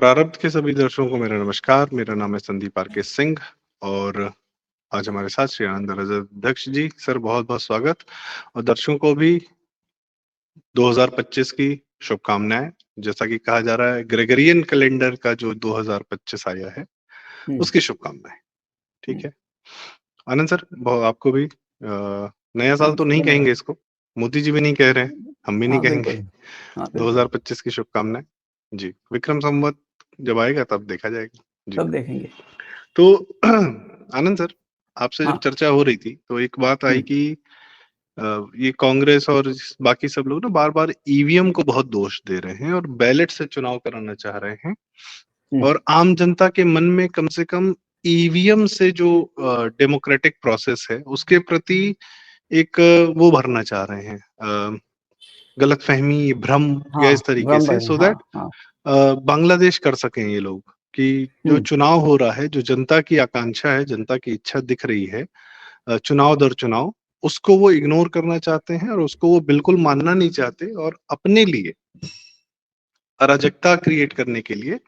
प्रारब्ध के सभी दर्शकों को मेरा नमस्कार। मेरा नाम है संदीप आर.के. सिंह और आज हमारे साथ श्री आनंद रजत अध्यक्ष जी। सर बहुत बहुत स्वागत और दर्शकों को भी 2025 की शुभकामनाएं। जैसा कि कहा जा रहा है ग्रेगरियन कैलेंडर का जो 2025 आया है उसकी शुभकामनाएं। ठीक है आनंद सर, आपको भी नया साल तो नहीं कहेंगे इसको, मोदी जी भी नहीं कह रहे हैं, हम भी नहीं हाँ कहेंगे। बिल्कुल, हाँ बिल्कुल 2025 की शुभकामनाएं जी। विक्रम संवत जब आएगा तब देखा जाएगा जी। सब देखेंगे। तो आनंद सर, आपसे जब हाँ चर्चा हो रही थी तो एक बात आई कि ये कांग्रेस और बाकी सब लोग ना बार बार ईवीएम को बहुत दोष दे रहे हैं और बैलेट से चुनाव कराना चाह रहे हैं और आम जनता के मन में कम से कम ईवीएम से जो डेमोक्रेटिक प्रोसेस है उसके प्रति एक वो भरना चाह रहे हैं, गलतफहमी, भ्रम या इस तरीके से, सो दैट हाँ बांग्लादेश कर सकें ये लोग कि जो चुनाव हो रहा है, जो जनता की आकांक्षा है, जनता की इच्छा दिख रही है चुनाव दर चुनाव, उसको वो इग्नोर करना चाहते हैं और उसको वो बिल्कुल मानना नहीं चाहते और अपने लिए अराजकता क्रिएट करने के लिए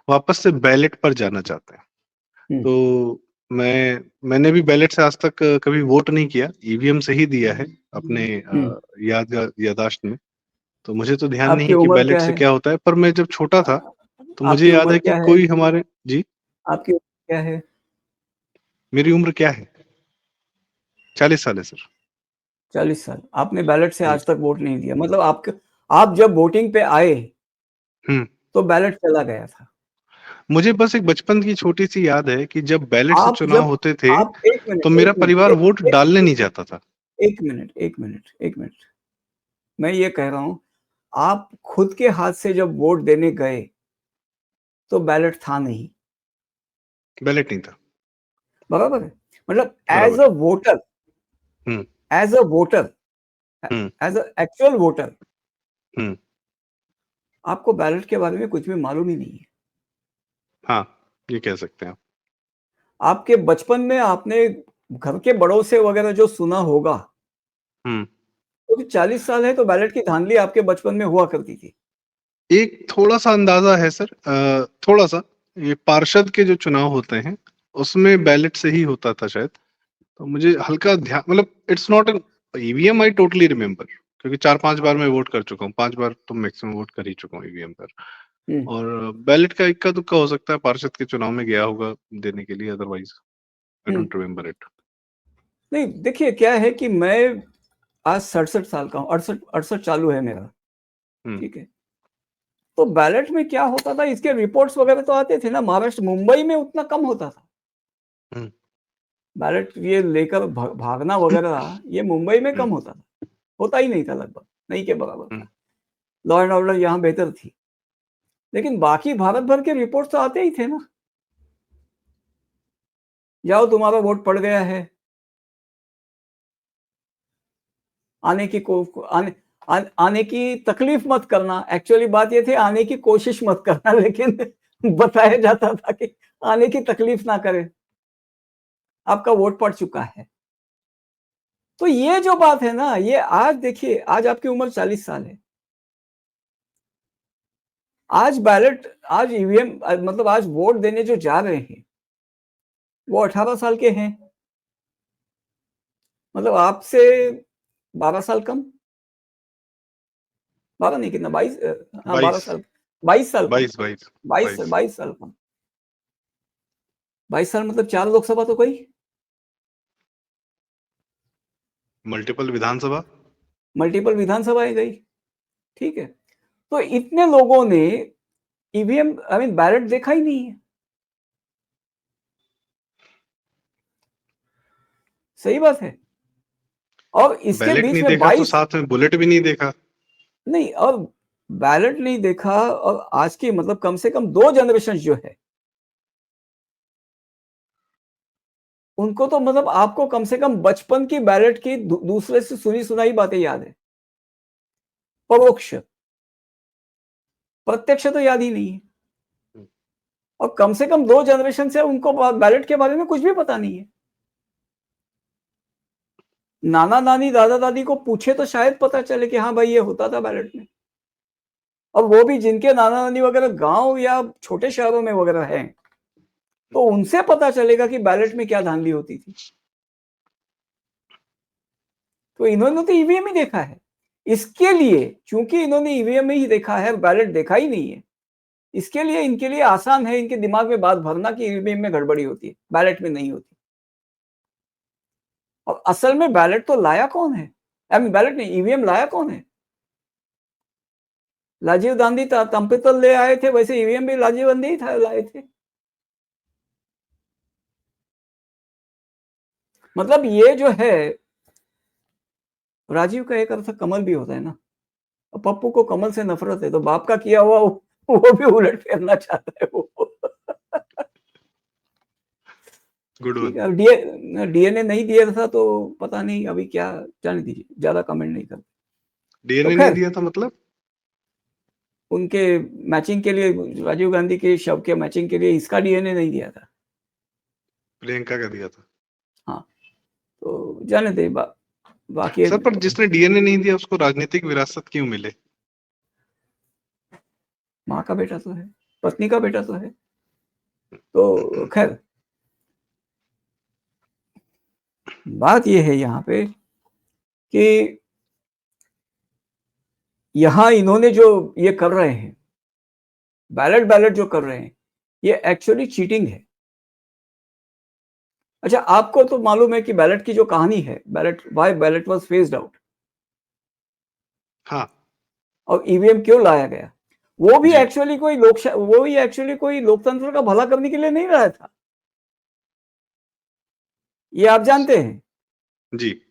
वापस से बैलेट पर जाना चाहते हैं। तो मैंने भी बैलेट से आज तक कभी वोट नहीं किया, ईवीएम से ही दिया है अपने यादाश्त में। तो मुझे तो ध्यान आपकी नहीं कि उम्र बैलेट क्या से है? क्या होता है, पर मैं जब छोटा था तो मुझे आपकी याद उम्र है कि क्या है? कोई हमारे जी। आपकी उम्र क्या है? मेरी उम्र क्या है? 40 साल है सर। 40 साल। आपने बैलेट से जी। आज तक वोट नहीं दिया, मतलब आप जब वोटिंग पे आए तो बैलेट चला गया था। मुझे बस एक बचपन की छोटी सी याद है कि जब बैलेट से आप चुनाव जब होते थे आप एक तो मिनट मेरा एक मिनट परिवार एक वोट एक डालने एक नहीं जाता था। एक मिनट एक मिनट एक मिनट मैं ये कह रहा हूँ, आप खुद के हाथ से जब वोट देने गए तो बैलेट था नहीं, बैलेट नहीं था। बराबर है? मतलब एज बराबर अ है। Voter, hmm as a voter, hmm as a actual voter, hmm आपको बैलेट के बारे में कुछ भी मालूम ही नहीं है। हाँ, ये कह सकते हैं आप। आपके बचपन में आपने घर के बड़ों से वगैरह जो सुना होगा, हम्म तो 40 साल है तो बैलेट की धांधली आपके बचपन में हुआ करती थी। एक थोड़ा सा अंदाजा है सर, थोड़ा सा, ये पार्षद के जो चुनाव होते हैं उसमें बैलेट से ही होता था शायद। तो मुझे हल्का ध्यान, मतलब it's not an EVM, I totally remember, क्योंकि 4-5 बार मैं वोट कर चुका हूँ, 5 बार तो मैक्सिमम वोट कर ही चुका हूँ ईवीएम पर। और बैलेट का इक्का दुक्का हो सकता है, पार्षद के चुनाव में गया होगा देने के लिए, otherwise I don't remember it. नहीं, देखिए क्या है कि मैं आज 67 साल का हूँ, 68 चालू है मेरा, ठीक है। तो बैलेट में क्या होता था, इसके रिपोर्ट्स वगैरह तो आते थे ना, महाराष्ट्र मुंबई में उतना कम होता था बैलेट, ये लेकर भागना वगैरह ये मुंबई में कम होता था, होता ही नहीं था, लगभग नहीं के बराबर था। लॉ एंड ऑर्डर यहाँ बेहतर थी, लेकिन बाकी भारत भर के रिपोर्ट तो आते ही थे ना, जाओ तुम्हारा वोट पड़ गया है, आने की आने की तकलीफ मत करना। एक्चुअली बात ये थी आने की कोशिश मत करना, लेकिन बताया जाता था कि आने की तकलीफ ना करे, आपका वोट पड़ चुका है। तो ये जो बात है ना, ये आज देखिए, आज आपकी उम्र 40 साल है, आज बैलेट, आज ईवीएम, मतलब आज वोट देने जो जा रहे हैं वो 18 साल के हैं, मतलब आपसे 12 साल कम, 12 नहीं, कितना, 22, हाँ 12 22 साल, 22 साल कम, 22 22 22 22 22 साल कम, 22 साल मतलब 4 लोकसभा तो गई, मल्टीपल विधानसभा, मल्टीपल विधानसभाएं गई, ठीक है। तो इतने लोगों ने ईवीएम, आई मीन बैलेट देखा ही नहीं है, सही बात है। और इसके बैलेट बीच नहीं में देखा तो 22, साथ में बुलेट भी नहीं देखा। नहीं, और बैलेट नहीं देखा, और आज की मतलब कम से कम 2 जनरेशन जो है उनको तो, मतलब आपको कम से कम बचपन की बैलेट की दूसरे से सुनी सुनाई बातें याद है, परोक्ष, प्रत्यक्ष तो याद ही नहीं है। और कम से कम 2 जनरेशन से उनको बैलेट के बारे में कुछ भी पता नहीं है। नाना नानी दादा दादी को पूछे तो शायद पता चले कि हाँ भाई ये होता था बैलेट में, और वो भी जिनके नाना नानी वगैरह गांव या छोटे शहरों में वगैरह हैं, तो उनसे पता चलेगा कि बैलेट में क्या धांधली होती थी। तो इन्होंने तो ईवीएम ही देखा है, इसके लिए चूंकि इन्होंने ईवीएम ही देखा है, बैलेट देखा ही नहीं है, इसके लिए इनके लिए आसान है इनके दिमाग में बात भरना कि ईवीएम में गड़बड़ी होती है, बैलेट में नहीं होती। और असल में बैलेट तो लाया कौन है, आई मीन बैलेट नहीं, ईवीएम लाया कौन है? राजीव गांधी तंपितल ले आए थे, वैसे ईवीएम भी राजीव गांधी ही लाए थे। मतलब ये जो है, राजीव का एक अर्थ कमल भी होता है ना, पप्पू को कमल से नफरत है, तो बाप का किया हुआ वो भी उलट फेरना चाहता है वो। ठीक है, डीएनए नहीं दिया था तो पता नहीं अभी क्या, जाने दीजिए, ज्यादा कमेंट नहीं करते। डीएनए नहीं दिया था मतलब उनके मैचिंग के लिए, राजीव गांधी के शव के मैचिंग के लिए इसका डीएनए नहीं दिया था, प्रियंका का दिया था। हाँ, तो जाने दे बाकी। सर पर जिसने डीएनए नहीं दिया उसको राजनीतिक विरासत क्यों मिले? माँ का बेटा तो है, पत्नी का बेटा तो है, तो खैर बात यह है यहाँ पे कि यहां इन्होंने जो ये कर रहे हैं, बैलेट जो कर रहे हैं, ये एक्चुअली चीटिंग है। अच्छा, आपको तो मालूम है कि बैलेट की जो कहानी है, why ballot was phased out, हाँ, और ईवीएम क्यों लाया गया, वो भी एक्चुअली कोई लोकतंत्र का भला करने के लिए नहीं लाया था, ये आप जानते हैं जी।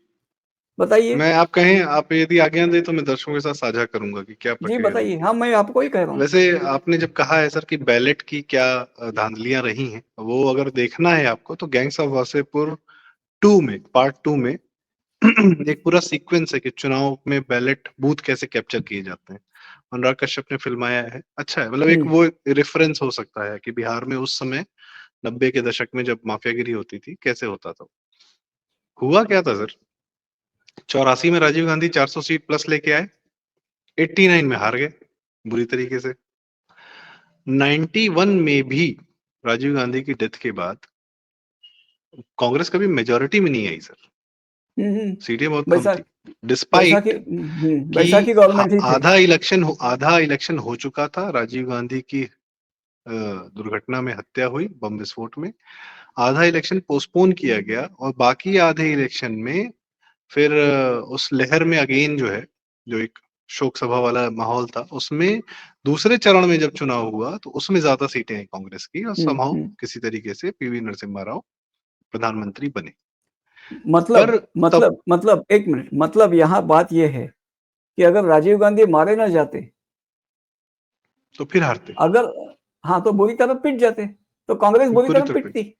बताइए। मैं आप कहें, आप यदि आज्ञा दें तो मैं दर्शकों के साथ साझा करूंगा कि क्या जी प्रक्रिया बताइए। होगी। हाँ, मैं आपको ही कह रहा हूँ। वैसे आपने जब कहा है सर कि बैलेट की क्या धांधलियां रही हैं, वो अगर देखना है आपको तो गैंग्स ऑफ वासेपुर 2 में, पार्ट 2 में एक पूरा सीक्वेंस है कि चुनाव में बैलेट बूथ कैसे कैप्चर किए जाते हैं। अनुराग कश्यप ने फिल्माया है, अच्छा है, मतलब एक वो रेफरेंस हो सकता है कि बिहार में उस समय 90 के दशक में जब माफियागिरी होती थी कैसे होता था। हुआ क्या था सर, 84 में राजीव गांधी 400 सीट प्लस लेके आए, 89 में हार गए बुरी तरीके से। 91 में भी राजीव गांधी की डेथ के बाद कांग्रेस कभी मेजोरिटी में नहीं आई सर, सीटें बहुत कम थी, डिस्पाइट कि गवर्नमेंट ही थे। आधा इलेक्शन हो चुका था, राजीव गांधी की दुर्घटना में हत्या हुई बम विस्फोट में, आधा इलेक्शन पोस्टपोन किया गया और बाकी आधे इलेक्शन में फिर उस लहर में अगेन जो है, जो एक शोक सभा वाला माहौल था, उसमें दूसरे चरण में जब चुनाव हुआ तो उसमें ज्यादा सीटें आई कांग्रेस की और समहाउ किसी तरीके से पीवी नरसिम्हा राव प्रधानमंत्री बने। मतलब एक मिनट, मतलब यहाँ बात यह है कि अगर राजीव गांधी मारे ना जाते तो फिर हारते, अगर, हाँ, तो बुरी तरह पिट जाते, तो कांग्रेस बुरी तरह पिटती।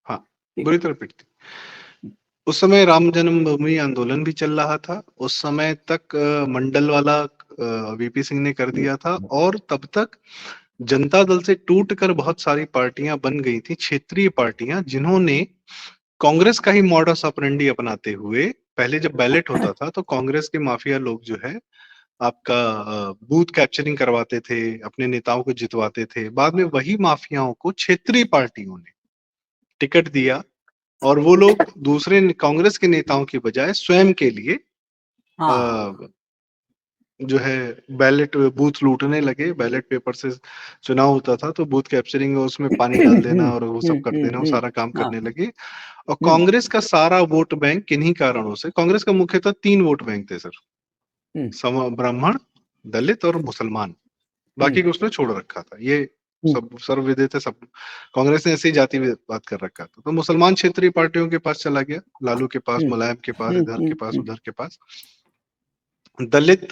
हाँ, बुरी तरह पिटती। उस समय राम जन्मभूमि आंदोलन भी चल रहा था, उस समय तक मंडल वाला वीपी सिंह ने कर दिया था, और तब तक जनता दल से टूटकर बहुत सारी पार्टियां बन गई थी, क्षेत्रीय पार्टियां, जिन्होंने कांग्रेस का ही मॉडस ऑपरेंडी अपनाते हुए, पहले जब बैलेट होता था तो कांग्रेस के माफिया लोग जो है आपका बूथ कैप्चरिंग करवाते थे, अपने नेताओं को जितवाते थे, बाद में वही माफियाओं को क्षेत्रीय पार्टियों ने टिकट दिया और वो लोग दूसरे कांग्रेस के नेताओं की बजाय स्वयं के लिए जो है बैलेट बूथ लूटने लगे। बैलेट पेपर से चुनाव होता था तो बूथ कैप्चरिंग और उसमें पानी डाल देना और वो सब कर देना, वो सारा काम करने लगे। और कांग्रेस का सारा वोट बैंक किन्हीं कारणों से, कांग्रेस का मुख्यतः 3 वोट बैंक थे सर, ब्राह्मण, दलित और मुसलमान, बाकी को उसने छोड़ रखा था, ये सब सर्वविदित है, सब कांग्रेस ने ऐसे ही जाति बात कर रखा था। तो मुसलमान क्षेत्रीय पार्टियों के पास चला गया, लालू के पास, मुलायम के पास, इधर के पास, उधर के पास। दलित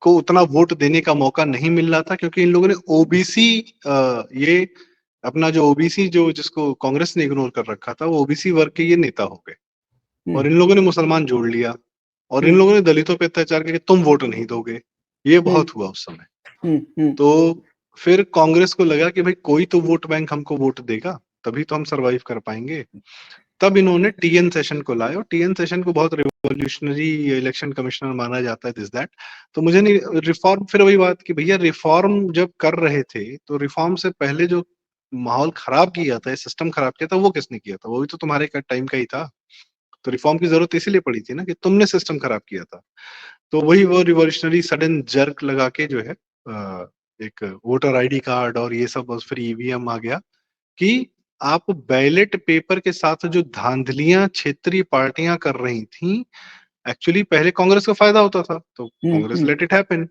को उतना वोट देने का मौका नहीं मिल रहा था क्योंकि इन लोगों ने ओबीसी, ये अपना जो ओबीसी जो जिसको कांग्रेस ने इग्नोर कर रखा था, वो ओबीसी वर्ग के ये नेता हो गए और इन लोगों ने मुसलमान जोड़ लिया और इन लोगों ने दलितों पे अत्याचार किया, तुम वोट नहीं दोगे, ये बहुत हुआ उस समय। तो फिर कांग्रेस को लगा कि भाई कोई तो वोट बैंक हमको वोट देगा तभी तो हम सरवाइव कर पाएंगे। तब इन्होंने टीएन सेशन को लाया, और टीएन सेशन को बहुत रिवॉल्यूशनरी इलेक्शन कमिश्नर माना जाता है, दिस दैट। तो मुझे नहीं, रिफॉर्म, फिर वही बात कि भैया रिफॉर्म जब कर रहे थे तो रिफॉर्म से पहले जो माहौल खराब किया था, सिस्टम खराब किया था, वो किसने किया था? वो भी तो तुम्हारे टाइम का ही था। तो रिफॉर्म की जरूरत इसीलिए पड़ी थी ना कि तुमने सिस्टम खराब किया था। तो वही वो रिवॉल्यूशनरी सडन जर्क लगा के जो है एक वोटर आईडी कार्ड और ये सब, फिर ईवीएम आ गया कि आप बैलेट पेपर के साथ जो धांधलियां क्षेत्रीय पार्टियां कर रही थी, एक्चुअली पहले कांग्रेस को फायदा होता था तो कांग्रेस लेट इट हैपन।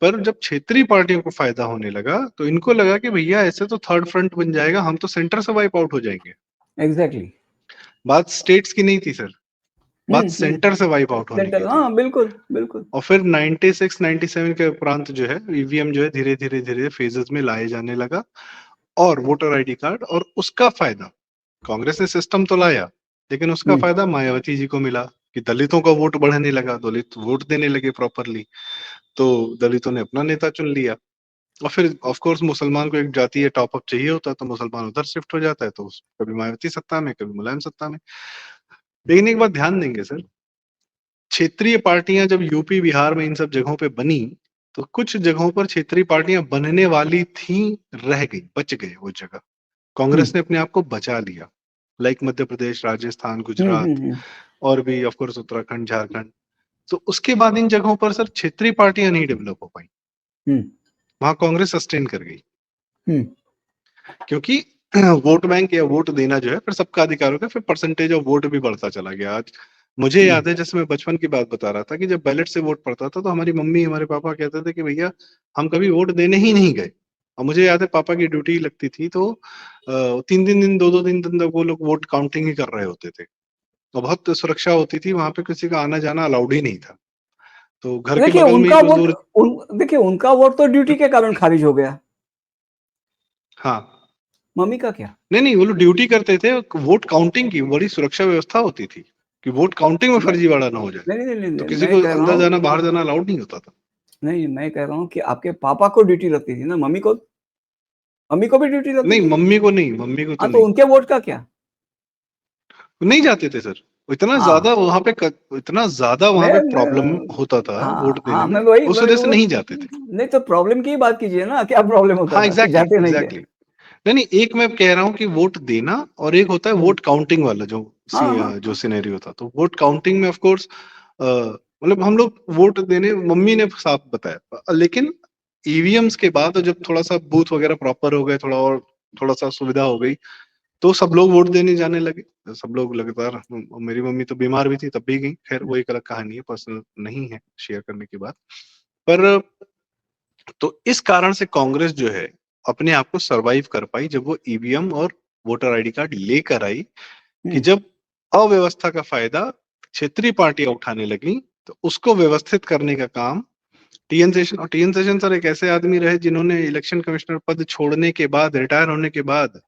पर जब क्षेत्रीय पार्टियों को फायदा होने लगा तो इनको लगा कि भैया ऐसे तो थर्ड फ्रंट बन जाएगा, हम तो सेंटर से वाइप आउट हो जाएंगे। एग्जैक्टली। बात स्टेट्स की नहीं थी सर, बात सेंटर से वाइप आउट होने की थी। हाँ बिल्कुल बिल्कुल। और फिर 96 97 के उपरांत जो है ईवीएम जो है धीरे धीरे धीरे फेजेस में लाए जाने लगा, और वोटर आईडी कार्ड, और उसका फायदा कांग्रेस ने सिस्टम तो लाया, लेकिन उसका फायदा मायावती जी को मिला कि दलितों का वोट बढ़ने लगा, दलित वोट देने लगे प्रॉपरली, तो दलितों ने अपना नेता चुन लिया। और फिर ऑफ कोर्स मुसलमान को एक जातीय टॉप अप चाहिए होता है, तो मुसलमान उधर शिफ्ट हो जाता है, तो कभी मायावती सत्ता में, कभी मुलायम सत्ता में। लेकिन एक बात ध्यान देंगे सर, क्षेत्रीय पार्टियां जब यूपी बिहार में इन सब जगहों पे बनी, तो कुछ जगहों पर क्षेत्रीय पार्टियां बनने वाली थी, रह गई, बच गए वो जगह, कांग्रेस ने अपने आप को बचा लिया, लाइक मध्य प्रदेश, राजस्थान, गुजरात, और भी ऑफ कोर्स उत्तराखंड, झारखंड। तो उसके बाद इन जगहों पर सर क्षेत्रीय पार्टियां नहीं डेवलप हो पाई, वहां कांग्रेस सस्टेन कर गई, क्योंकि वोट बैंक या वोट देना जो है फिर सबका अधिकार हो गया, फिर परसेंटेज ऑफ वोट भी बढ़ता चला गया। आज मुझे याद है, जैसे मैं बचपन की बात बता रहा था, कि जब बैलेट से वोट पड़ता था तो हमारी मम्मी, हमारे पापा कहते थे कि भैया हम कभी वोट देने ही नहीं गए। और मुझे याद है पापा की ड्यूटी लगती थी, तो 3 दिन 2 दिन तक वो लोग वोट काउंटिंग ही कर रहे होते थे, और बहुत सुरक्षा होती थी वहां पे, किसी का आना जाना अलाउड ही नहीं था। तो घर के देखिए बगल में ही उनका कुछ दूर, वोट, देखिए उनका वोट तो ड्यूटी के कारण खारिज हो गया। हाँ, मम्मी का क्या? नहीं, वो लोग ड्यूटी करते थे, वोट काउंटिंग की बड़ी सुरक्षा व्यवस्था होती थी कि वोट काउंटिंग में फर्जीवाड़ा ना हो जाए, नहीं नहीं नहीं, तो किसी मैं को कह रहा अंदर हूँ, जाना बाहर जाना अलाउड नहीं होता था। नहीं मैं कह रहा हूँ कि आपके पापा को ड्यूटी लगती थी ना, मम्मी को भी ड्यूटी लगती नहीं, थी। मम्मी को नहीं, मम्मी को तो हाँ तो नहीं, उनके वोट का क्या? नहीं जाते थे सर। इतना हाँ ज्यादा वहां पे इतना ज्यादा वहां पे प्रॉब्लम होता था वोट हाँ देने हाँ, में, मैं वही उस वजह से नहीं जाते थे। नहीं तो प्रॉब्लम की ही बात कीजिए ना, क्या प्रॉब्लम होता हाँ, था कि एग्जैक्टली जाते नहीं थे? एग्जैक्टली। नहीं, एक मैं कह रहा हूँ कि वोट देना, और एक होता है वोट काउंटिंग वाला, जो हाँ हाँ जो सिनेरियो था। तो वोट काउंटिंग में ऑफ कोर्स मतलब हम लोग वोट देने, मम्मी ने साफ बताया, लेकिन ईवीएम्स के बाद जब थोड़ा सा बूथ वगैरह प्रॉपर हो गए, थोड़ा और थोड़ा सा सुविधा हो गई, तो सब लोग वोट देने जाने लगे, सब लोग लगातार। मेरी मम्मी तो बीमार भी थी तब भी गई, खैर वो एक अलग कहानी है, पर्सनल नहीं है शेयर करने की बात। पर तो इस कारण से कांग्रेस जो है अपने आप को सरवाइव कर पाई, जब वो ईवीएम और वोटर आईडी कार्ड लेकर आई, कि जब अव्यवस्था का फायदा क्षेत्रीय पार्टियां उठाने लगी, तो उसको व्यवस्थित करने का काम टीएन सेशन। और टीएन सेशन सर एक ऐसे आदमी रहे जिन्होंने इलेक्शन कमिश्नर पद छोड़ने के बाद, रिटायर होने के बाद,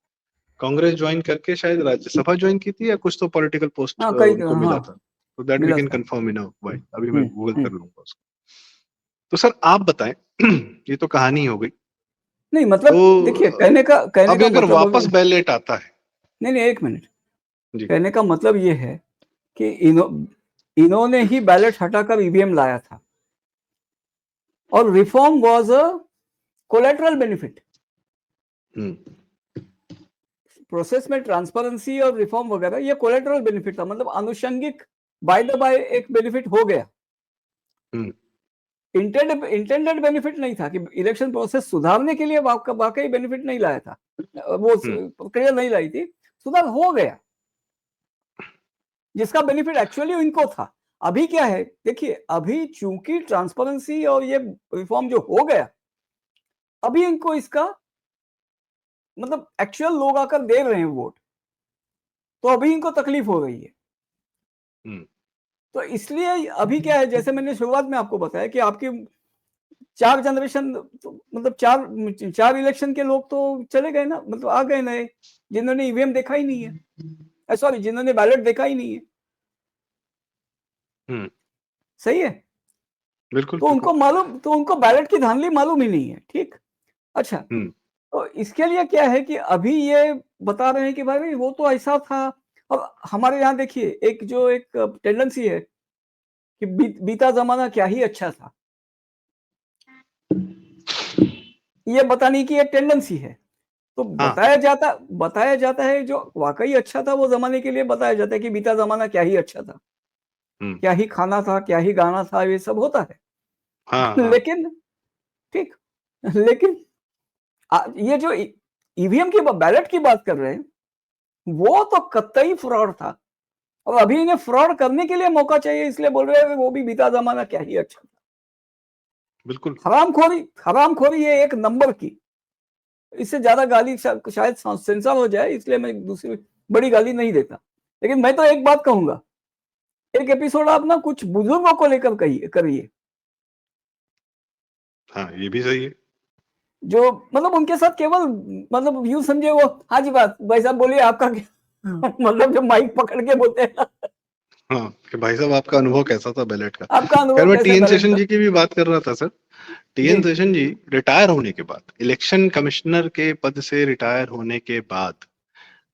कांग्रेस ज्वाइन करके शायद राज्यसभा ज्वाइन की थी, या कुछ तो पॉलिटिकल पोस्ट हाँ कई उनको मिला हाँ था। तो दैट वी मिला कैन था। कंफर्म इन वाई, अभी मैं गूगल कर लूंगा उसको। तो सर आप बताएं, ये तो कहानी हो गई। नहीं मतलब देखिए, तो कहने अब का अगर मतलब, वापस बैलेट आता है, नहीं नहीं एक मिनट, जी, कहने का मतलब ये है कि इन्होंने ही बैलेट हटाकर ईवीएम लाया था, और reform was a collateral benefit. Process में ट्रांसपेरेंसी और रिफॉर्म वगैरह ये कोलेटरल बेनिफिट था, मतलब आनुषंगिक बाय द बाय एक बेनिफिट हो गया। इंटेंडेड बेनिफिट नहीं था कि इलेक्शन प्रोसेस सुधारने के लिए वाकई बेनिफिट नहीं लाया था, वो प्रक्रिया नहीं लाई थी, सुधार हो गया जिसका बेनिफिट एक्चुअली इनको था। अभी क्या है देखिए, अभी चूंकि ट्रांसपेरेंसी और ये रिफॉर्म जो हो गया, अभी इनको इसका मतलब एक्चुअल लोग आकर दे रहे हैं वोट, तो अभी इनको तकलीफ हो रही है। तो इसलिए अभी क्या है, जैसे मैंने शुरुआत में आपको बताया कि आपकी 4 जनरेशन, मतलब चार इलेक्शन के लोग तो चले गए ना, मतलब आ गए नए, जिन्होंने ईवीएम देखा ही नहीं है, सॉरी जिन्होंने बैलेट देखा ही नहीं है। सही है, बिल्कुल तो बिल्कुल। उनको मालूम, तो उनको बैलेट की धांधली मालूम ही नहीं है। ठीक, अच्छा, तो इसके लिए क्या है कि अभी ये बता रहे हैं कि भाई वो तो ऐसा था, और हमारे यहाँ देखिए एक टेंडेंसी है कि बीता जमाना क्या ही अच्छा था, ये बताने की एक टेंडेंसी है। तो हाँ बताया जाता है जो वाकई अच्छा था वो जमाने के लिए बताया जाता है कि बीता जमाना क्या ही अच्छा था, क्या ही खाना था, क्या ही गाना था, ये सब होता है। हाँ हाँ लेकिन ठीक, लेकिन ये जो ईवीएम की बैलेट की बात कर रहे हैं, वो तो कतई फ्रॉड था, और अभी इन्हें फ्रॉड करने के लिए मौका चाहिए, इसलिए बोल रहे हैं वो भी बीता जमाना क्या ही अच्छा था। बिल्कुल। हरामखोरी ये एक नंबर की, इससे ज्यादा गाली शायद सेंसर हो जाए, इसलिए मैं दूसरी बड़ी गाली नहीं देता। लेकिन मैं तो एक बात कहूंगा, एक एपिसोड आप ना कुछ बुजुर्गों को लेकर करिए, हाँ ये भी सही है। जो मतलब उनके साथ केवल मतलब यूं समझे वो, हाँ जी बात भाई साहब बोलिए आपका क्या मतलब जो माइक पकड़ के बोलते हैं हाँ कि भाई साहब आपका अनुभव कैसा था बैलेट का। आपका खैर अनुभव मैं कैसे टीएन बैलेट सेशन का। जी की भी बात कर रहा था सर। जी टीएन सेशन जी रिटायर होने के बाद, इलेक्शन कमिश्नर के पद से रिटायर होने के बाद,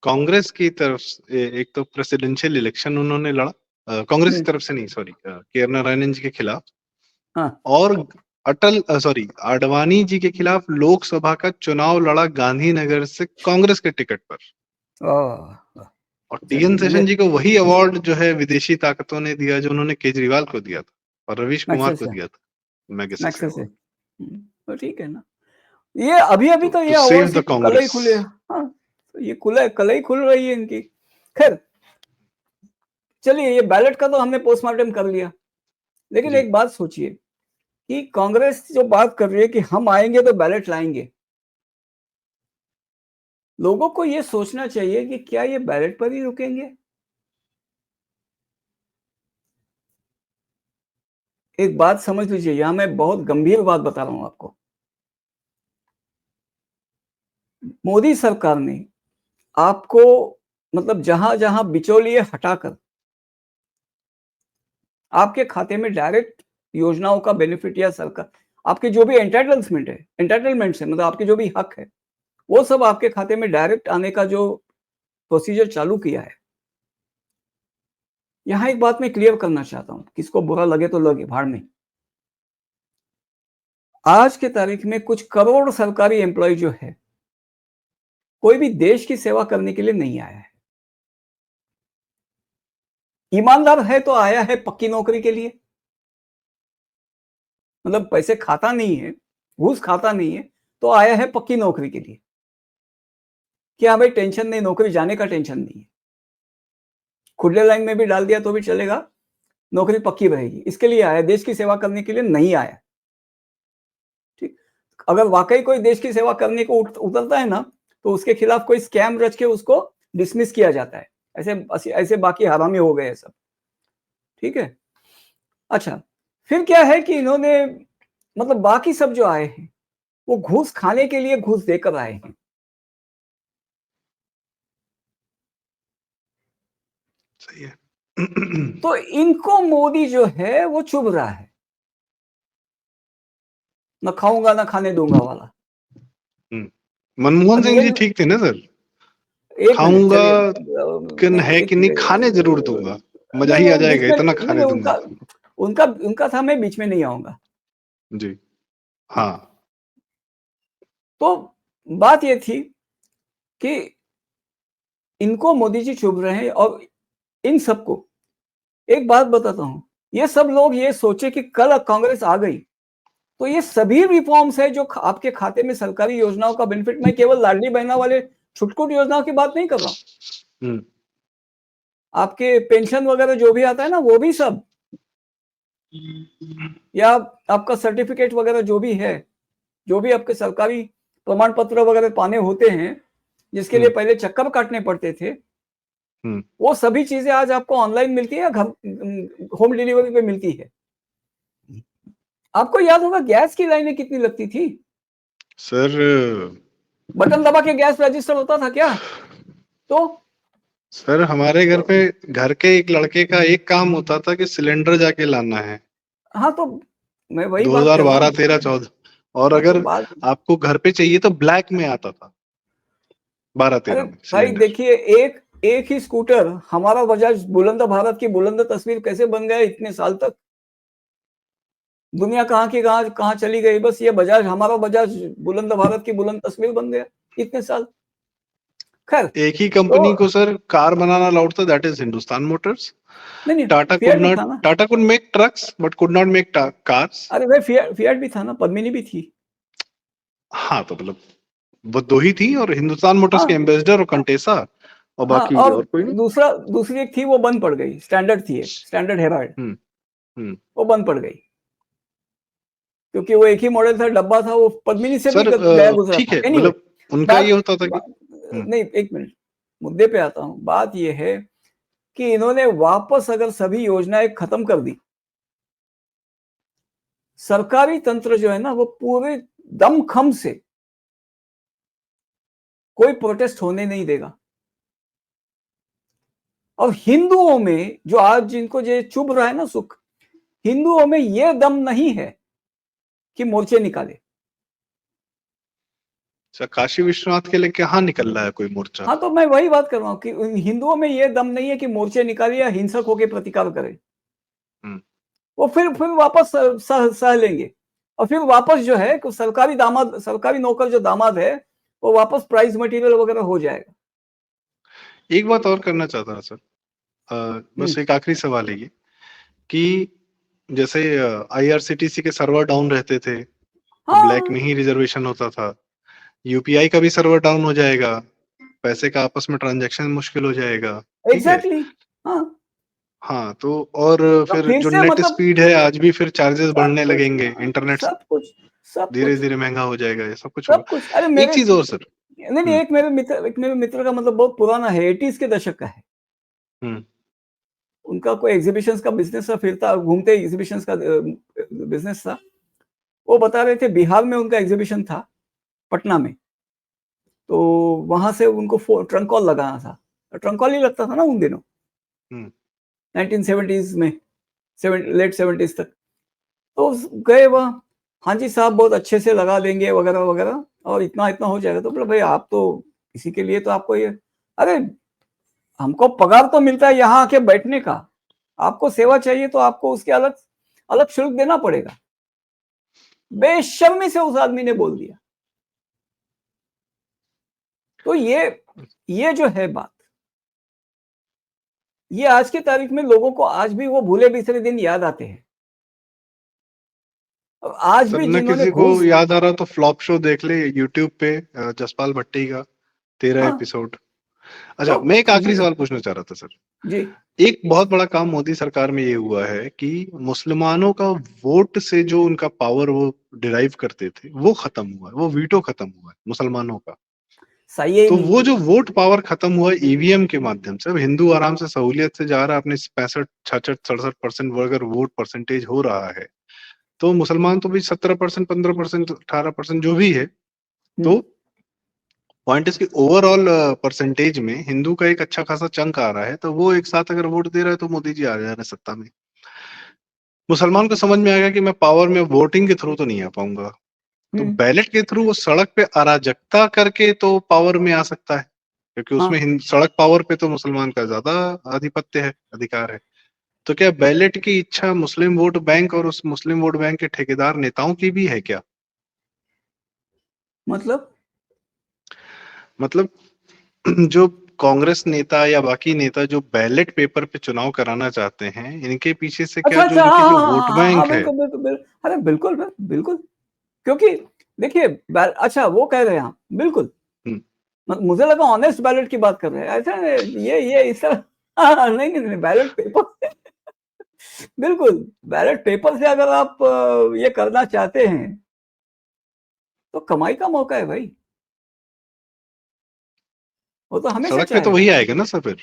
कांग्रेस की तरफ से एक तो प्रेसिडेंशियल इलेक्शन उन्होंने लड़ा, कांग्रेस की तरफ से नहीं, सॉरी, के नारायणन जी के खिलाफ, हाँ और आडवाणी जी के खिलाफ लोकसभा का चुनाव लड़ा गांधीनगर से कांग्रेस के टिकट पर। और टीएन चलिए सेशन जी को वही अवार्ड जो है विदेशी ताकतों ने दिया जो उन्होंने केजरीवाल को दिया था और रवीश कुमार को दिया था मैगसेसे मैक्सेस से अवार्ड। तो ठीक है ना। ये अभी अभी तो टू ये सेव अवार्ड द सिर्फ कल ही कांग्रेस। खुले। हाँ तो ये कल ही खुल रही है इनकी। खैर चलिए, ये बैलेट का तो हमने पोस्टमार्टम कर लिया, लेकिन जी एक बात सोचिए कि कांग्रेस जो बात कर रही है कि हम आएंगे तो बैलेट लाएंगे, लोगों को ये सोचना चाहिए कि क्या ये बैलेट पर ही रुकेंगे। एक बात समझ लीजिए, यहां मैं बहुत गंभीर बात बता रहा हूं आपको। मोदी सरकार ने आपको मतलब जहां जहां बिचौलिए हटाकर आपके खाते में डायरेक्ट योजनाओं का बेनिफिट या सरकार आपके जो भी एंटाइटलमेंट है मतलब आपके जो भी हक है वो सब आपके खाते में डायरेक्ट आने का जो प्रोसीजर चालू किया है, यहां एक बात मैं क्लियर करना चाहता हूं, किसको बुरा लगे तो लगे, भाड़ में। आज के तारीख में कुछ करोड़ सरकारी एम्प्लॉय जो है, कोई भी देश की सेवा करने के लिए नहीं आया है। ईमानदार है तो आया है पक्की नौकरी के लिए, मतलब पैसे खाता नहीं है, घूस खाता नहीं है, तो आया है पक्की नौकरी के लिए कि हाँ भाई टेंशन नहीं, नौकरी जाने का टेंशन नहीं है, खुले लाइन में भी डाल दिया तो भी चलेगा, नौकरी पक्की रहेगी, इसके लिए आया, देश की सेवा करने के लिए नहीं आया। ठीक, अगर वाकई कोई देश की सेवा करने को उतरता है ना, तो उसके खिलाफ कोई स्कैम रच के उसको डिसमिस किया जाता है, ऐसे ऐसे बाकी हरामी हो गए सब। ठीक है, अच्छा, फिर क्या है कि इन्होंने मतलब बाकी सब जो आए हैं वो घूस खाने के लिए घूस देकर आए हैं। सही है। तो इनको मोदी जो है वो चुभ रहा है, न खाऊंगा ना खाने दूंगा वाला। मनमोहन अब सिंह ये जी ठीक थे ना सर, एक मिनट खाऊंगा चलिए, है कि नहीं, खाने जरूर दूंगा, मजा नहीं ही आ नहीं बीच जाएगा, में इतना नहीं खाने दूंगा। उनका उनका उनका था, मैं बीच में नहीं आऊंगा। जी हाँ। तो बात ये थी कि इनको मोदी जी चुभ रहे हैं, और इन सबको एक बात बताता हूं, ये सब लोग ये सोचे कि कल कांग्रेस आ गई तो ये सभी रिफॉर्म्स है जो आपके खाते में सरकारी योजनाओं का बेनिफिट, मैं केवल लाडली बहना वाले छुटकुट योजनाओं की बात नहीं कर रहा हूं, आपके पेंशन वगैरह जो भी आता है ना वो भी सब, या आपका सर्टिफिकेट वगैरह जो भी है, जो भी आपके सरकारी प्रमाण पत्र वगैरह पाने होते हैं जिसके लिए पहले चक्कर काटने पड़ते थे, वो सभी चीजें आज आपको ऑनलाइन मिलती है या घर होम डिलीवरी पे मिलती है। आपको याद होगा गैस की लाइनें कितनी लगती थी सर। बटन दबा के गैस रजिस्टर होता था क्या? तो सर हमारे घर पे घर के एक लड़के का एक काम होता था कि सिलेंडर जाके लाना है। हाँ तो मैं वही बात कर रहा 2012 हूँ। 13 14। और हाँ तो अगर बात, आपको घर पे चाहिए तो ब्लैक में आता था 12 अरे 13 में भाई सिलेंडर। देखिए, एक एक ही स्कूटर, हमारा बजाज बुलंद भारत की बुलंद तस्वीर कैसे बन गया इतने साल तक? दुनिया कहाँ की कहाँ चली गई, बस ये बजाज, हमारा बजाज बुलंद भारत की बुलंद तस्वीर बन गया इतने साल। खैर, एक ही तो कंपनी को सर कार बनाना अलाउड था, दैट इज हिंदुस्तान मोटर्स। नहीं, टाटा फिएट कुड भी नॉट, था ना। Tata could make trucks but could not make cars. अरे भाई, फिएट भी था ना, पद्मिनी भी थी। हाँ, तो मतलब वो दो ही थी, और हिंदुस्तान मोटर्स के हाँ, एम्बेसडर और कंटेसा, और हाँ, बाकी और और कोई नहीं। दूसरी एक थी, वो बंद पड़ गई, स्टैंडर्ड थी, एक स्टैंडर्ड हेराल्ड, हम्म। हम्म। वो बंद पड़ गई क्योंकि वो एक ही मॉडल था, डब्बा था, वो पद्मिनी से भी सर गया गुजरा ठीक था। है, एनीवे, मतलब उनका ये बात, होता था कि नहीं, एक मिनट, मुद्दे पे आता हूं। बात ये है कि इन्होंने वापस अगर सभी योजनाएं खत्म कर दी, सरकारी तंत्र जो है ना, वो पूरे दमखम से कोई प्रोटेस्ट होने नहीं देगा। और हिंदुओं में जो आज जिनको जो चुभ रहा है ना सुख, हिंदुओं में ये दम नहीं है कि मोर्चे निकाले। सर काशी विश्वनाथ के लिए कहाँ निकल रहा है कोई मोर्चा? हाँ, तो मैं वही बात कर रहा हूं कि हिंदुओं में ये दम नहीं है कि मोर्चे निकाले या हिंसक होकर प्रतिकार करें। वो फिर वापस सह लेंगे, और फिर वापस जो है सरकारी दामाद, सरकारी नौकर जो दामाद है, वो वापस प्राइस मटेरियल वगैरह हो जाएगा। एक बात और करना चाहता था सर, बस एक आखिरी सवाल है ये, कि जैसे आईआरसीटीसी के सर्वर डाउन रहते थे तो ब्लैक हाँ, में ही रिजर्वेशन होता था, यूपीआई का भी सर्वर डाउन हो जाएगा, पैसे का आपस में ट्रांजैक्शन मुश्किल हो जाएगा, ठीक है। एग्जैक्टली, हाँ, हाँ, तो और तो फिर फिर जो से नेट मतलब स्पीड है आज भी फिर चार्जेस सब बढ़ने कुछ, लगेंगे, हाँ, इंटरनेट सब कुछ, सब धीरे कुछ, धीरे महंगा हो जाएगा, ये सब कुछ होगा। सब कुछ। अरे एक मेरे, चीज और सर। नहीं नहीं, हम्म। एक मेरे मित्र का मतलब बहुत पुराना है, 80s के दशक का है। हम्म। उनका कोई एग्जीबिशंस का बिजनेस था, फिरता घूमते एग्जीबिशंस का बिजनेस था। वो बता रहे थे बिहार में उनका एग्जीबिशन था, पटना में। तो वहां से उनको ट्रंक कॉल लगाना था, ट्रंक कॉल ही लगता था ना उन दिनों, हम्म। 1970s में, लेट 70s तक। तो गए वहाँ, हाँ जी साहब बहुत अच्छे से लगा देंगे वगैरह वगैरह, और इतना इतना हो जाएगा। तो बोले भाई आप तो इसी के लिए तो आपको ये, अरे हमको पगार तो मिलता है यहाँ आके बैठने का, आपको सेवा चाहिए तो आपको उसके अलग अलग शुल्क देना पड़ेगा। बेशर्मी से उस आदमी ने बोल दिया। तो ये जो है बात, ये आज की तारीख में लोगों को आज भी वो भूले बिसरे दिन याद आते हैं। और आज सर भी न जिन्होंने किसी को घूस, याद आ रहा तो फ्लॉप शो देख ले यूट्यूब पे, जसपाल भट्टी का 13 हाँ, एपिसोड। अच्छा, तो मैं एक आखिरी ये, सवाल पूछना चाह रहा था सर। जी, एक बहुत बड़ा काम मोदी सरकार में ये हुआ है कि मुसलमानों का वोट से जो उनका पावर वो डिराइव करते थे वो खत्म हुआ है, वो वीटो खत्म हुआ है मुसलमानों का। सही है ही तो नहीं। वो जो वोट पावर खत्म हुआ ईवीएम के माध्यम से, अब हिंदू आराम से सहूलियत से जा रहा है, अपने 65 66 67% अगर वोट परसेंटेज हो रहा है, तो मुसलमान तो भी 17%, 15%, 18% जो भी है। हम्म, तो पॉइंट इसकी ओवरऑल परसेंटेज में हिंदू का एक अच्छा खासा चंक आ रहा है, तो वो एक साथ अगर वोट दे रहा है तो मोदी जी आ जा रहे हैं सत्ता में। मुसलमान को समझ में आएगा कि मैं पावर में वोटिंग के थ्रू तो नहीं आ पाऊंगा, तो हम्म, बैलेट के थ्रू वो सड़क पे अराजकता करके तो पावर में आ सकता है, क्योंकि उसमें हाँ, सड़क पावर पे तो मुसलमान का ज्यादा आधिपत्य है, अधिकार है। तो क्या बैलेट की इच्छा मुस्लिम वोट बैंक और उस मुस्लिम वोट बैंक के ठेकेदार नेताओं की भी है क्या? मतलब, मतलब जो कांग्रेस नेता या बाकी नेता जो बैलेट पेपर पे चुनाव कराना चाहते हैं, इनके पीछे से क्या अच्छा जो अच्छा, हाँ इनकी हाँ जो हाँ वोट हाँ हाँ हाँ, बैंक है? बिल्कुल बिल्कुल बिल्कुल, अरे बिल्कुल बिल्कुल, क्योंकि देखिए, अच्छा वो कह रहे हैं आप, बिल्कुल। हम्म। मुझे लगा ऑनेस्ट बैलेट की बात कर रहे हैं, अच्छा ये इस तरह, हाँ, नहीं नहीं नहीं, बैलेट पेपर बिल्कुल, बैलेट पेपर से अगर आप ये करना चाहते हैं तो कमाई का मौका है भाई, वो तो हमेशा सड़क पे तो चाहेगा। वही आएगा ना सर फिर।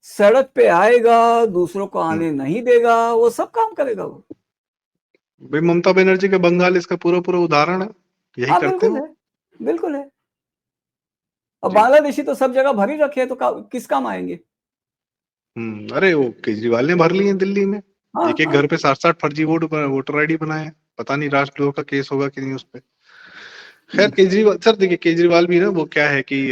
सड़क पे आएगा, दूसरों को हम्म। आने नहीं देगा, वो सब काम करेगा वो। भाई ममता बनर्जी का बंगाल इसका पूरा पूरा उदाहरण है, यही हाँ, करते हैं बिल्कुल वो। है, बिल्कुल है। अब जी। बांग्लादेशी तो सब जगह भर ही रखे हैं, तो किस काम आएंगे? अरे वो केजरीवाल ने भर लिए दिल्ली में, हाँ, एक एक हाँ, घर पे 60 60 फर्जी वोटर आईडी बनाए हैं। पता नहीं राष्ट्रद्रोह का केस होगा कि नहीं उस पे। खैर हम्म, केजरीवाल सर, देखिए केजरीवाल भी ना वो क्या है कि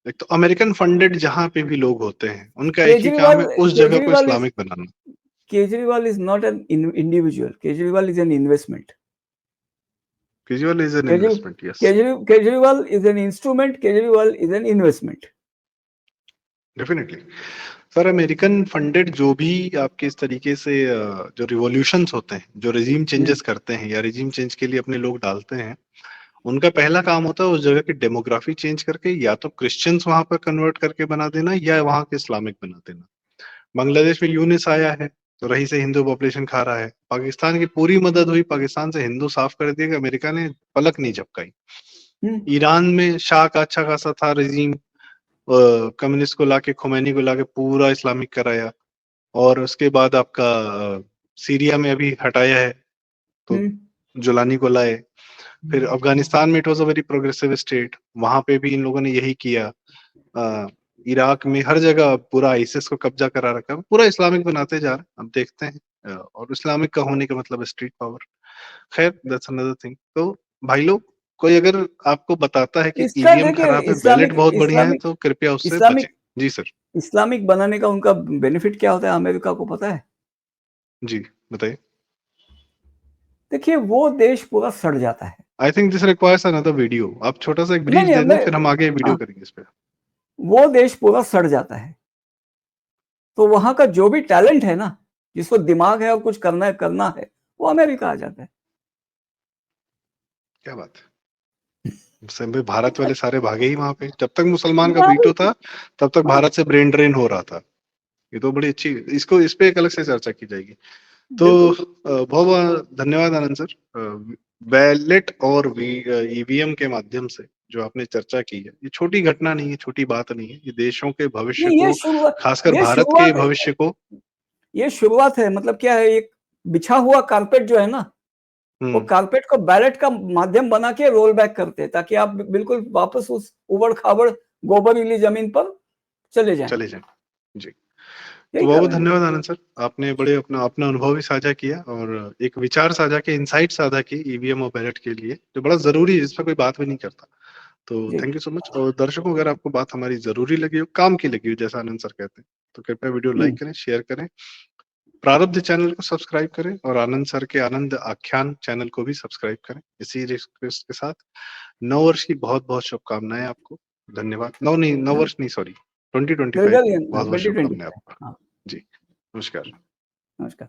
एक तो अमेरिकन फंडेड जहां पे भी लोग होते हैं, उनका एक ही काम है उस जगह को Islamic banana. Kejriwal is not an individual, Kejriwal is an investment. Kejriwal is an investment, yes. Kejriwal is an instrument, Kejriwal is an investment. Definitely sir, American funded जो भी आपके इस तरीके से जो रिवॉल्यूशंस होते हैं, जो रेजिम चेंजेस करते हैं या रेजिम चेंज के लिए अपने लोग डालते हैं, उनका पहला काम होता है उस जगह की डेमोग्राफी चेंज करके या तो क्रिश्चियंस वहां पर कन्वर्ट करके बना देना या वहां के इस्लामिक बना देना। बांग्लादेश में यूनिस आया है तो रही से हिंदू पॉपुलेशन खा रहा है। पाकिस्तान की पूरी मदद हुई, पाकिस्तान से हिंदू साफ कर दिया, अमेरिका ने पलक नहीं झपकाई। ईरान में शाह का अच्छा खासा था रेजिम, कम्युनिस्ट को लाके, खुमैनी को लाके पूरा इस्लामिक कराया। और उसके बाद आपका सीरिया में अभी हटाया है तो जुलानी को लाए। फिर अफगानिस्तान में it was a very progressive state, वहां पे भी इन लोगों ने यही किया। इराक में हर जगह पूरा आईसिस को कब्जा करा रखा है, पूरा इस्लामिक बनाते जा रहे हैं। अब देखते हैं, और इस्लामिक का होने का मतलब स्ट्रीट पावर। खैर दैट्स अनदर थिंग। तो भाई लोग, कोई अगर आपको बताता है कि इसका ईवीएम देखिए खराब है, बैलेट बहुत बढ़िया है, तो कृपया उससे बचें। जी सर। इस्लामिक बनाने का उनका बेनिफिट क्या होता है अमेरिका को पता है? जी बताइए। देखिए वो देश पूरा सड़ जाता है। I think this requires another video. आप छोटा सा एक ब्रीफ दे दें, फिर हम आगे वीडियो करेंगे इस पे। वो देश पूरा सड़ जाता है, तो वहां का जो भी टैलेंट है ना, जिसको दिमाग है और कुछ करना है, वो अमेरिका आ जाता है। क्या बात है। भारत वाले सारे भागे ही वहां पे। जब तक मुसलमान का वीटो था तब तक भारत से ब्रेन ड्रेन हो रहा था। ये तो बड़ी अच्छी, इसको इस पे एक अलग से चर्चा की जाएगी। तो बहुत बहुत धन्यवाद आनंद सर। बैलेट और ईवीएम के माध्यम से जो आपने चर्चा की है, ये छोटी घटना नहीं है, छोटी बात नहीं है। ये देशों के भविष्य को, खासकर भारत के भविष्य को, ये शुरुआत है। मतलब क्या है, एक बिछा हुआ कारपेट जो है ना, वो कारपेट को बैलेट का माध्यम बना के रोल बैक करते हैं, ताकि आप बिल्कुल वापस उस उबड़ खाबड़ गोबरीली जमीन पर चले जाएं। जी। तो बहुत धन्यवाद आनंद सर, आपने बड़े अपना अनुभव भी साझा किया और एक विचार साझा किया, इनसाइट साझा की ईवीएम और बैलेट के लिए, जो बड़ा जरूरी है, जिस पर कोई बात भी नहीं करता। तो थैंक यू सो मच। और दर्शकों, अगर आपको बात हमारी जरूरी लगी हो, काम की लगी हो, जैसा आनंद सर कहते हैं, तो कृपया वीडियो लाइक करें, शेयर करें, प्रारब्ध चैनल को सब्सक्राइब करें और आनंद सर के आनंद आख्यान चैनल को भी सब्सक्राइब करें। इसी रिक्वेस्ट के साथ नववर्ष की बहुत बहुत शुभकामनाएं आपको। धन्यवाद। नववर्ष नहीं, सॉरी, 2025 की बहुत बहुत शुभकामनाएं आपको। जी नमस्कार। नमस्कार।